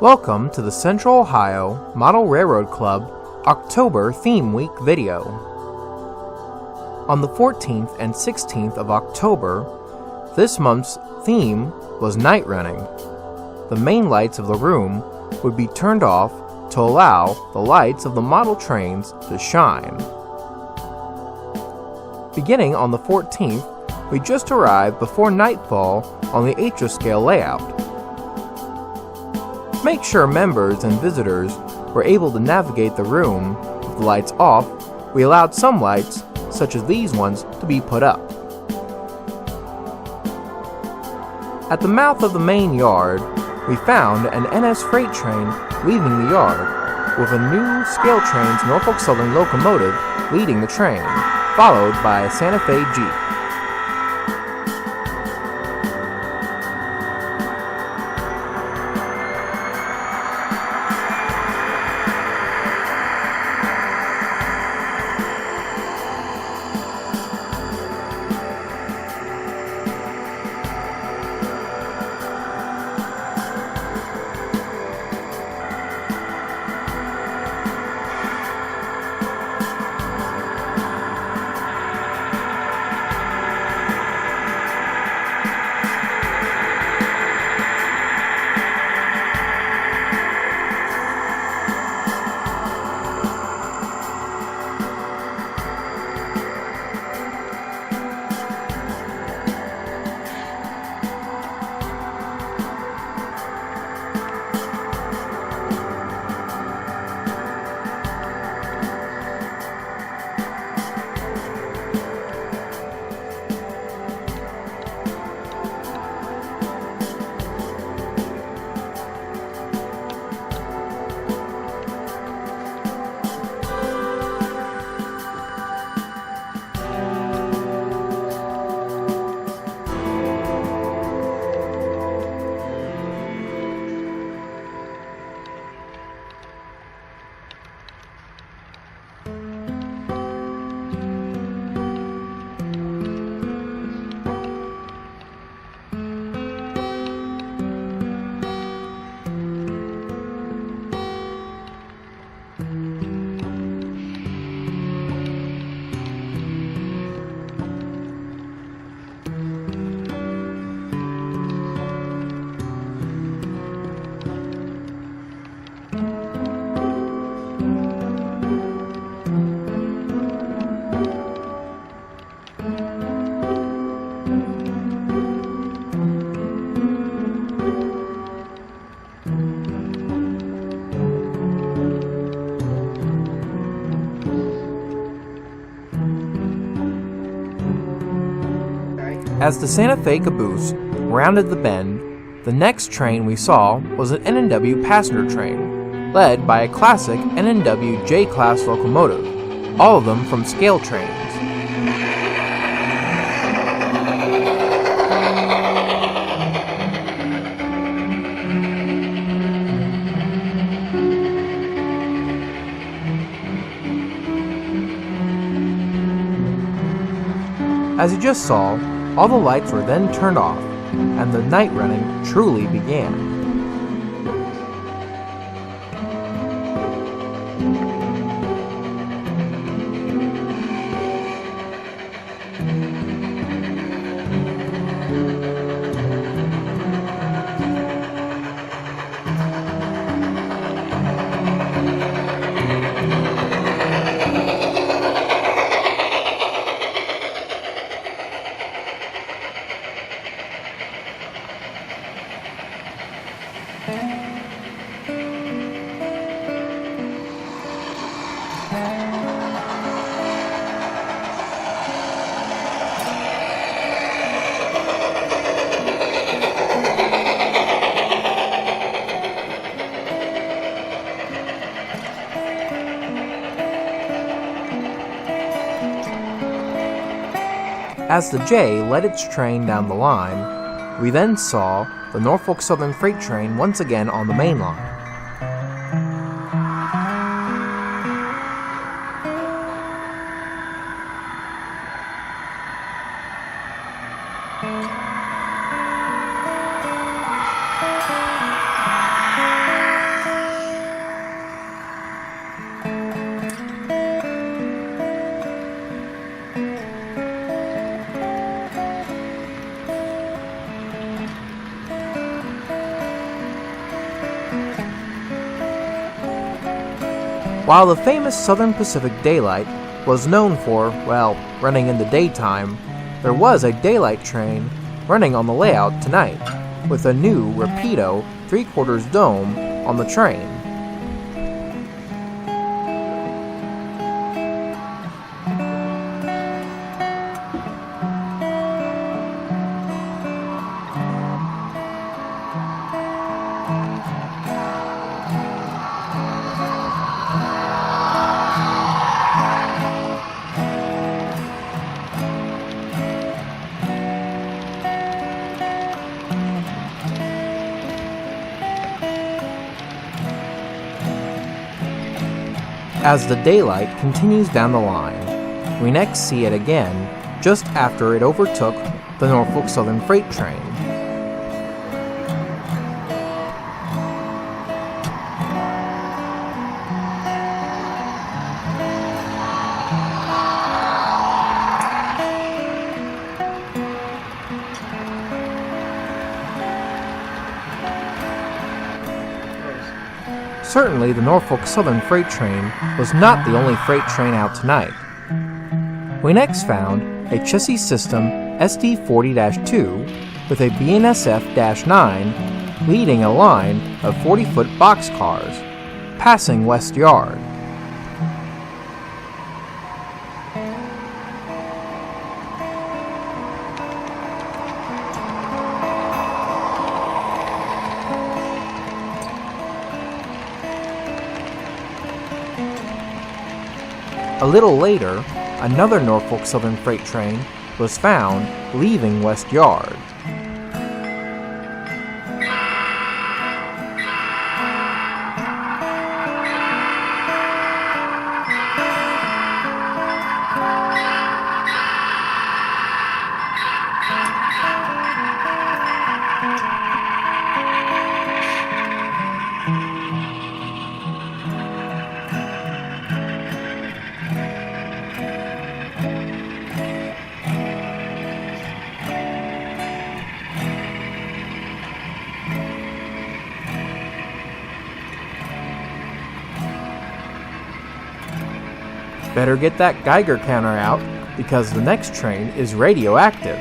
Welcome to the Central Ohio Model Railroad Club October Theme Week video. On the 14th and 16th of October, this month's theme was night running. The main lights of the room would be turned off to allow the lights of the model trains to shine. Beginning on the 14th, we just arrived before nightfall on the HO scale layout. To make sure members and visitors were able to navigate the room with the lights off, we allowed some lights, such as these ones, to be put up. At the mouth of the main yard, we found an NS freight train leaving the yard, with a new Scale Trains Norfolk Southern locomotive leading the train, followed by a Santa Fe Jeep. As the Santa Fe caboose rounded the bend, the next train we saw was an N&W passenger train, led by a classic N&W J-Class locomotive, all of them from Scale Trains. As you just saw, all the lights were then turned off, and the night running truly began. As the J led its train down the line, we then saw the Norfolk Southern freight train once again on the main line. While the famous Southern Pacific Daylight was known for, well, running in the daytime, there was a daylight train running on the layout tonight, with a new Rapido 3/4 dome on the train. As the daylight continues down the line, we next see it again just after it overtook the Norfolk Southern freight train. Certainly, the Norfolk Southern freight train was not the only freight train out tonight. We next found a chassis system SD40-2 with a BNSF-9 leading a line of 40-foot boxcars, passing West Yard. A little later, another Norfolk Southern freight train was found leaving West Yard. Better get that Geiger counter out, because the next train is radioactive.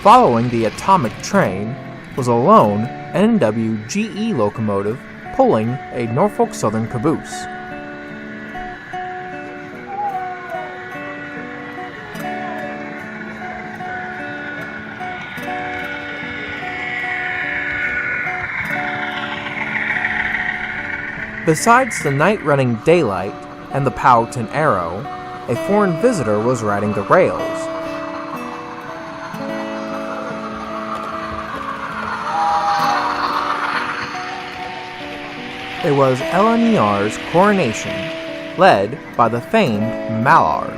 Following the atomic train was a lone NWGE locomotive pulling a Norfolk Southern caboose. Besides the night-running Daylight and the Powhatan Arrow, a foreign visitor was riding the rails. It was Elinar's coronation, led by the famed Mallard.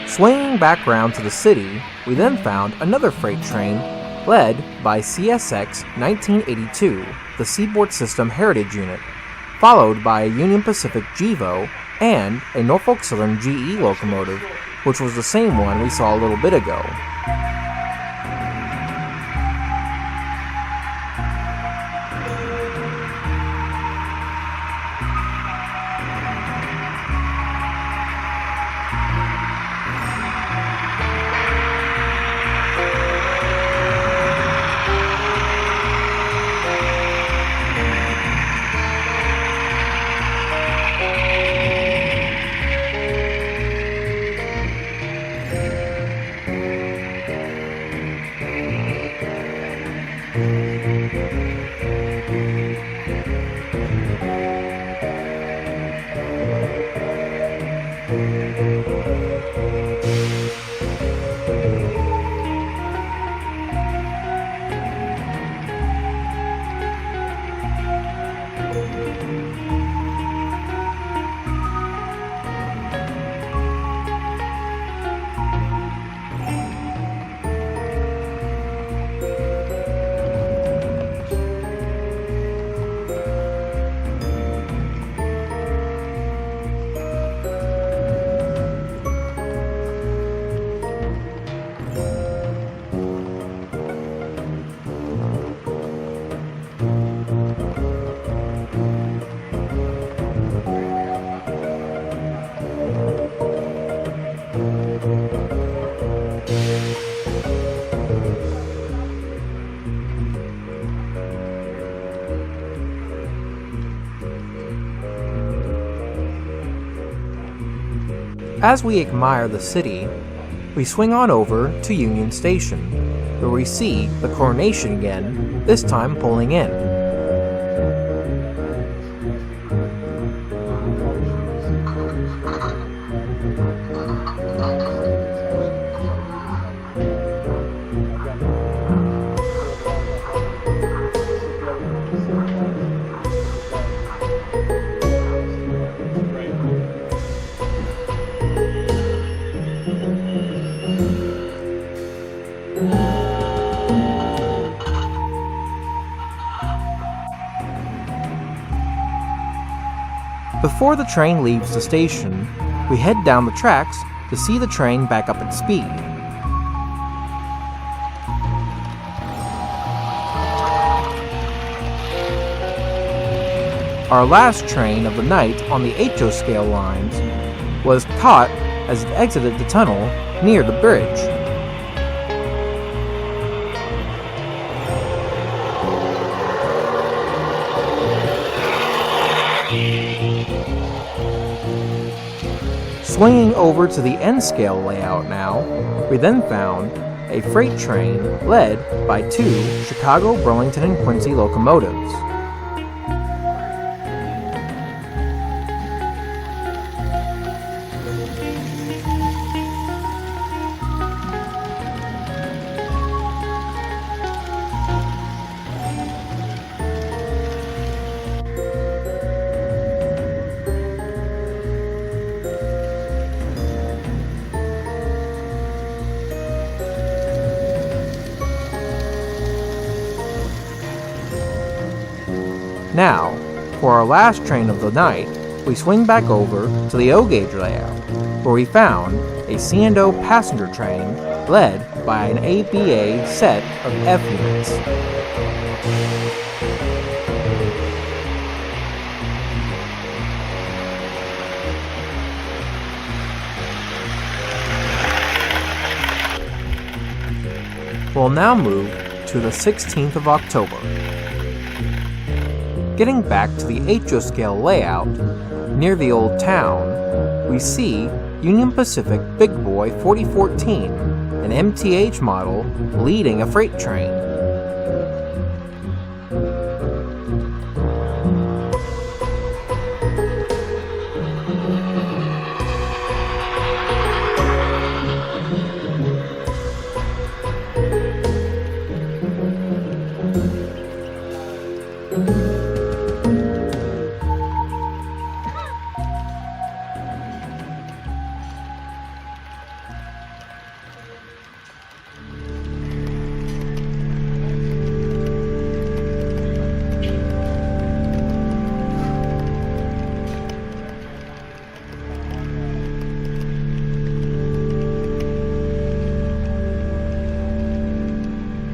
Swinging back round to the city, we then found another freight train led by CSX 1982, the Seaboard System Heritage Unit, followed by a Union Pacific GEVO and a Norfolk Southern GE locomotive, which was the same one we saw a little bit ago. As we admire the city, we swing on over to Union Station, where we see the coronation again, this time pulling in. Before the train leaves the station, we head down the tracks to see the train back up its speed. Our last train of the night on the HO scale lines was caught as it exited the tunnel near the bridge. Swinging over to the N-scale layout now, we then found a freight train led by two Chicago, Burlington, and Quincy locomotives. Now, for our last train of the night, we swing back over to the O-gauge layout, where we found a C&O passenger train led by an ABA set of F units. We'll now move to the 16th of October. Getting back to the HO scale layout, near the old town, we see Union Pacific Big Boy 4014, an MTH model leading a freight train.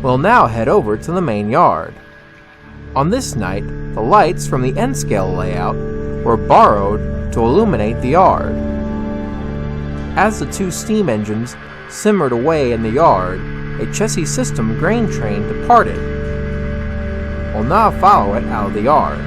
We'll now head over to the main yard. On this night, the lights from the N-scale layout were borrowed to illuminate the yard. As the two steam engines simmered away in the yard, a chassis system grain train departed. We'll now follow it out of the yard.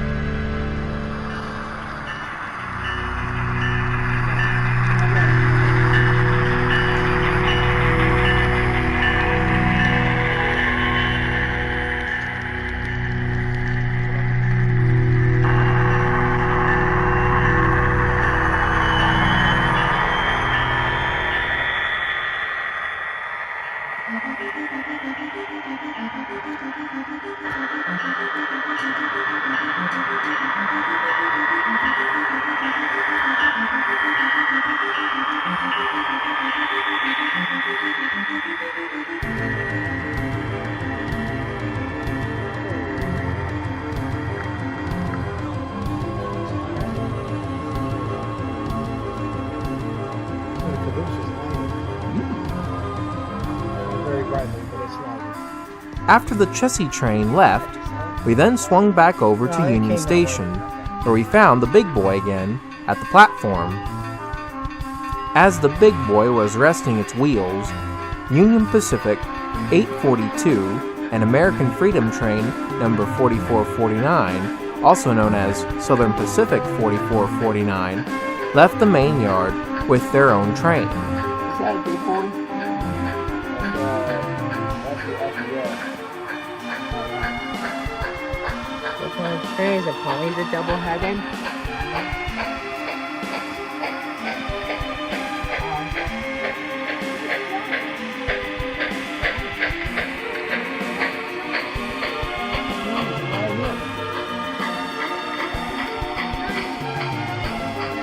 After the chassis train left, we then swung back over to Union Station, where we found the Big Boy again at the platform. As the Big Boy was resting its wheels, Union Pacific 842 and American Freedom Train number 4449, also known as Southern Pacific 4449, left the main yard with their own train. Is that a big one? What kind of train is it? Probably the double-headed.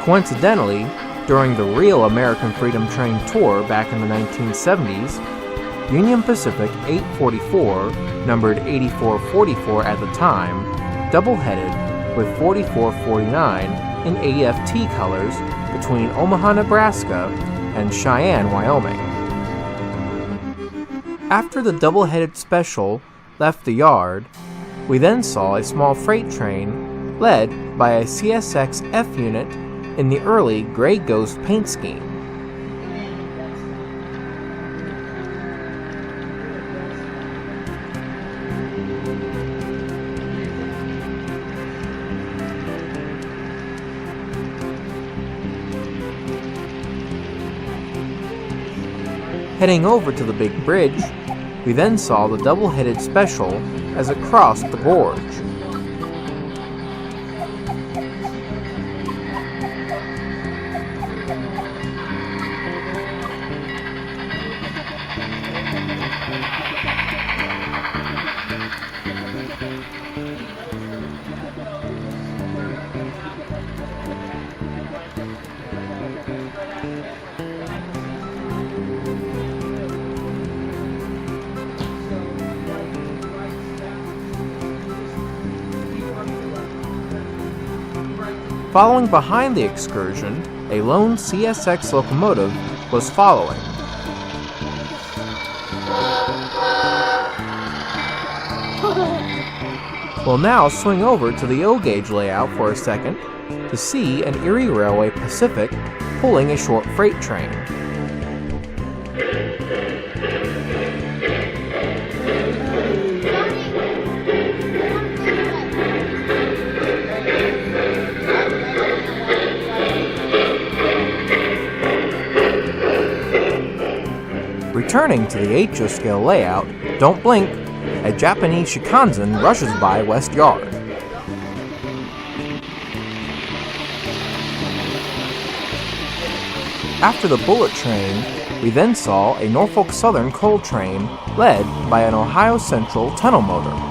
Coincidentally, during the real American Freedom Train tour back in the 1970s, Union Pacific 844, numbered 8444 at the time, double-headed with 4449 in AFT colors between Omaha, Nebraska and Cheyenne, Wyoming. After the double-headed special left the yard, we then saw a small freight train led by a CSX F unit in the early Gray Ghost paint scheme. Heading over to the big bridge, we then saw the double-headed special as it crossed the gorge. Following behind the excursion, a lone CSX locomotive was following. We'll now swing over to the O-gauge layout for a second to see an Erie Railway Pacific pulling a short freight train. Returning to the HO scale layout, don't blink, a Japanese Shinkansen rushes by West Yard. After the bullet train, we then saw a Norfolk Southern coal train led by an Ohio Central tunnel motor.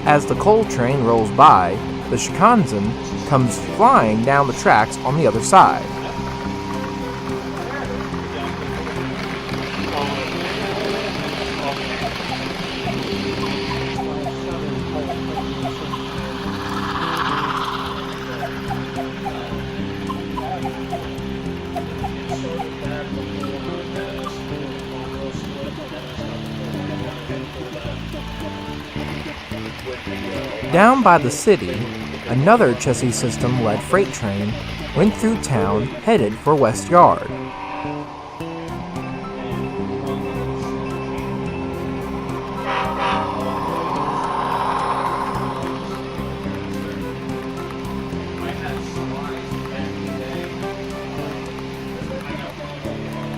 As the coal train rolls by, the Shinkansen comes flying down the tracks on the other side. Down by the city, another chassis system-led freight train went through town headed for West Yard.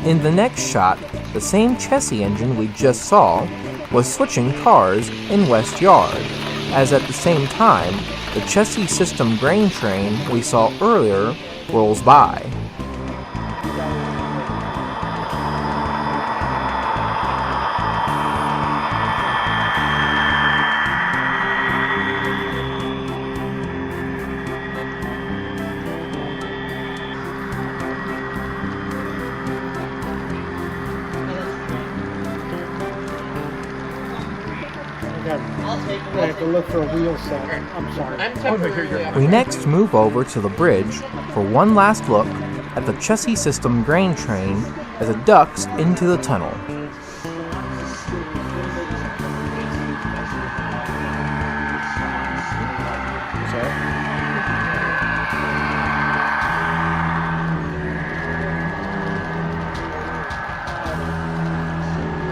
In the next shot, the same chassis engine we just saw was switching cars in West Yard, as at the same time, the chassis system grain train we saw earlier rolls by. I have to look for a wheel set. I'm sorry. We next move over to the bridge for one last look at the chassis system grain train as it ducks into the tunnel.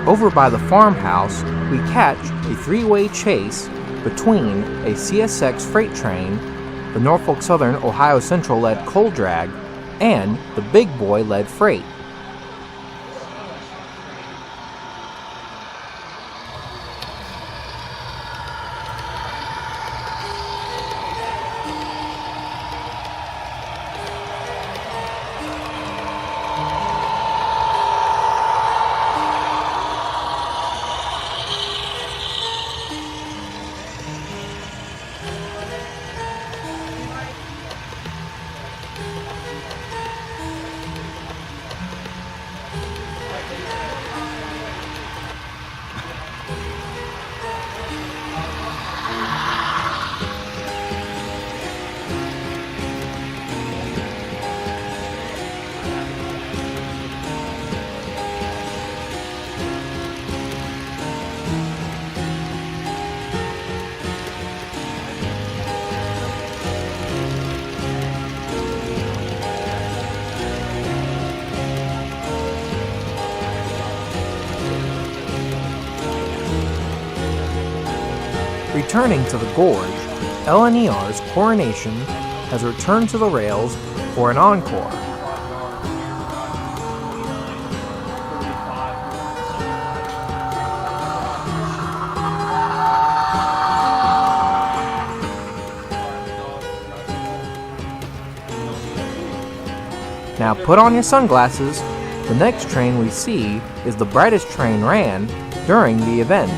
Over by the farmhouse, we catch a three-way chase between a CSX freight train, the Norfolk Southern Ohio Central lead coal drag, and the Big Boy lead freight. Returning to the gorge, LNER's Coronation has returned to the rails for an encore. Now put on your sunglasses. The next train we see is the brightest train ran during the event.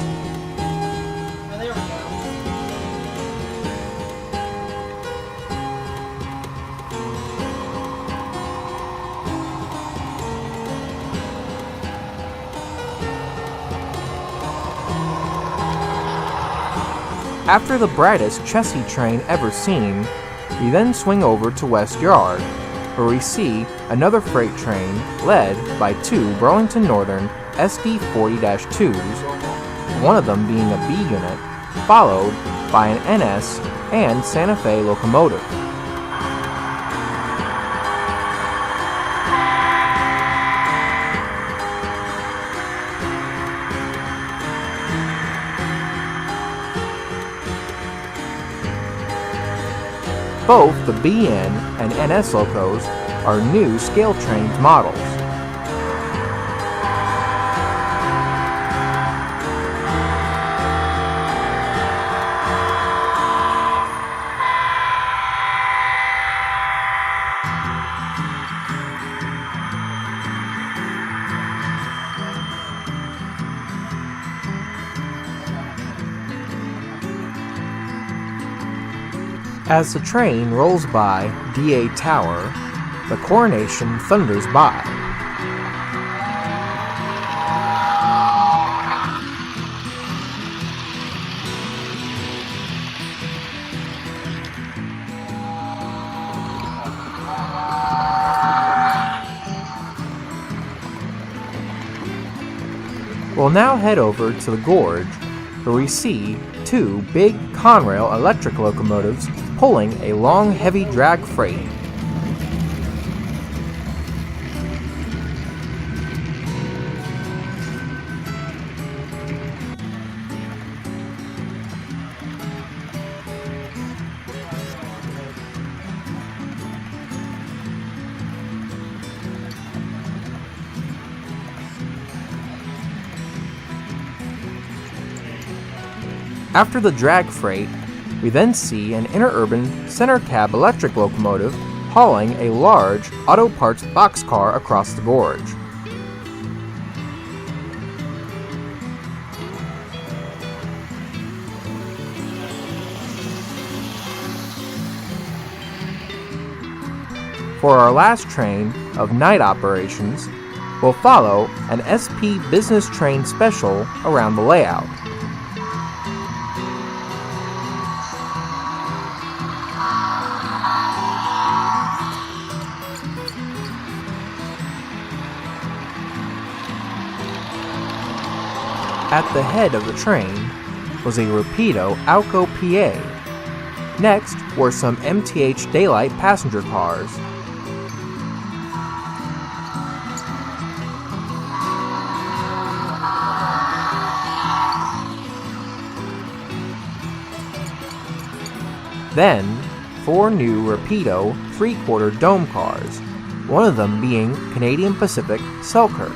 After the brightest Chessie train ever seen, we then swing over to West Yard, where we see another freight train led by two Burlington Northern SD40-2s, one of them being a B unit, followed by an NS and Santa Fe locomotive. Both the BN and NS locos are new scale-trained models. As the train rolls by DA Tower, the Coronation thunders by. We'll now head over to the gorge, where we see two big Conrail electric locomotives pulling a long, heavy drag freight. After the drag freight, we then see an interurban center cab electric locomotive hauling a large auto parts boxcar across the gorge. For our last train of night operations, we'll follow an SP business train special around the layout. At the head of the train was a Rapido Alco PA. Next were some MTH Daylight passenger cars. Then, 4 new Rapido 3/4 dome cars, one of them being Canadian Pacific Selkirk.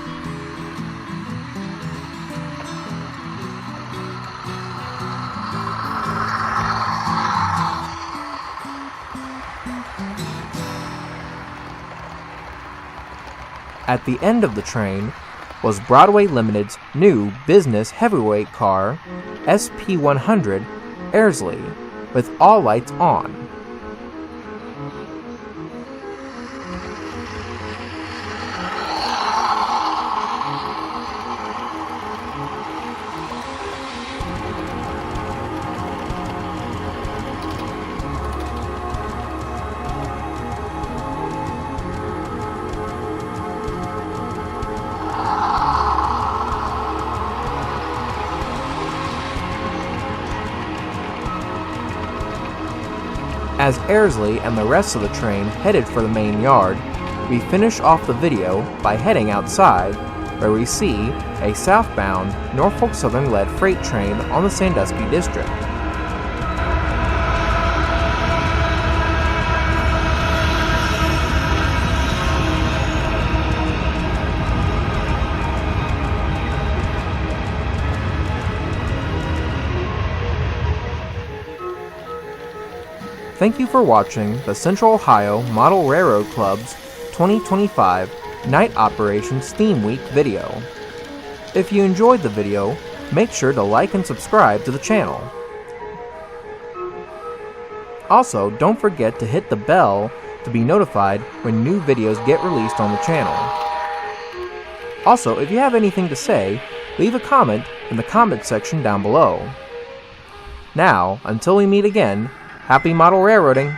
At the end of the train was Broadway Limited's new business heavyweight car, SP100 Airsley, with all lights on. As Airsley and the rest of the train headed for the main yard, we finish off the video by heading outside, where we see a southbound Norfolk Southern-led freight train on the Sandusky District. Thank you for watching the Central Ohio Model Railroad Club's 2025 Night Operations Theme Week video. If you enjoyed the video, make sure to like and subscribe to the channel. Also, don't forget to hit the bell to be notified when new videos get released on the channel. Also, if you have anything to say, leave a comment in the comment section down below. Now, until we meet again, happy model railroading!